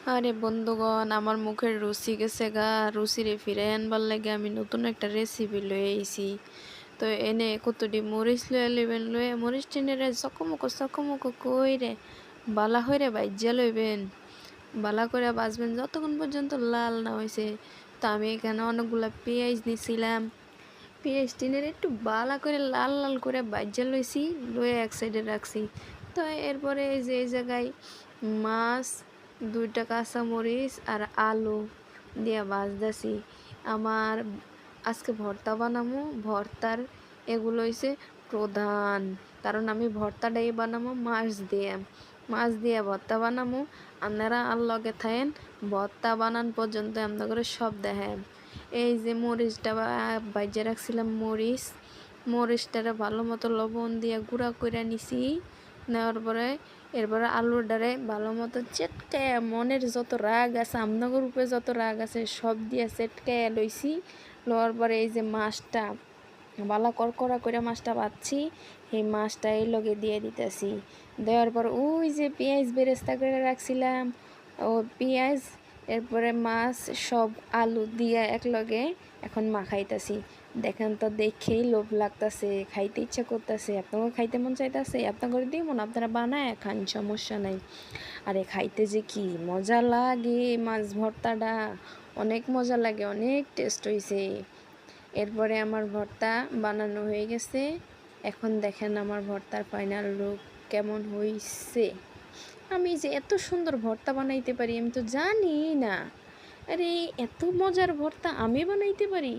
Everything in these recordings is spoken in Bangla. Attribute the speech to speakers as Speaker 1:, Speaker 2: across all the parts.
Speaker 1: আরে বন্ধুগণ, আমার মুখের রুচি গেছে গা। রুচিরে ফিরে আনবার লাগে আমি নতুন একটা রেসিপি লয়ে আইছি। তো এনে কতটি মরিচ লয়ে লইবেন, লয়ে মরিচ টেনে চকমকো কইরে বালা হইরে বাইজ্যা লইবেন। বালা করে বাজবেন যতক্ষণ পর্যন্ত লাল না হয়েছে। তো আমি এখানে অনেকগুলা পেঁয়াজ নিছিলাম। পেঁয়াজ টেনের একটু বালা করে লাল লাল করে বাইজ্যা লইছি, লয়ে এক সাইডে রাখছি। তো এরপরে এই যে এই জায়গায় মাছ, 2টা কাঁচামরিচ আর আলু দিয়া ভাজতেছি। আমার আজকে ভর্তা বানাবো। ভর্তার এগুলো হইছে প্রধান, কারণ আমি ভর্তাটাই বানাবো মাছ দিয়ে ভর্তা বানাবো। আপনারা আর লগে থাকেন, ভর্তা বানান পর্যন্ত আমরা করে সব দেখেন। এই যে মরিচটা বাইজে রাখছিলাম, মরিচটারে ভালো মতো লবণ দিয়ে গুঁড়া করে নিছি। নেওয়ার পরে এরপরে আলুটারে ভালো মতো চেটকায়া, মনের যত রাগ আছে, আমনগর উপরে যত রাগ আছে সব দিয়ে চেটকায়া লইছি। লওয়ার পরে এই যে মাছটা বালা করকরা করে মাছটা বাচ্ছি, এই মাছটা এই লগে দিয়ে দিতেছি। দেওয়ার পর ওই যে পেঁয়াজ বেরেস্তা করে রাখছিলাম, ও পেঁয়াজ, এরপরে মাছ, সব আলু দিয়ে এক লগে এখন মাখাইতেছি। দেখেন তো, দেখেই লোভ লাগতেছে, খাইতে ইচ্ছা করতেছে। আপনাকে খাইতে মন চাইতেছে, আপনাকে দিব না, আপনারা বানায় খান, সমস্যা নাই। আরে খাইতে যে কি মজা লাগে, মাছ ভর্তাটা অনেক মজা লাগে, অনেক টেস্ট হয়েছে। এরপরে আমার ভর্তা বানানো হয়ে গেছে। এখন দেখেন আমার ভর্তার ফাইনাল লুক কেমন হয়েছে। আমি যে এত সুন্দর ভর্তা বানাইতে পারি আমি তো জানি না। আরে এত মজার ভর্তা আমি বানাইতে পারি,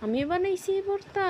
Speaker 1: আমি বানাইছি এই ভর্তা।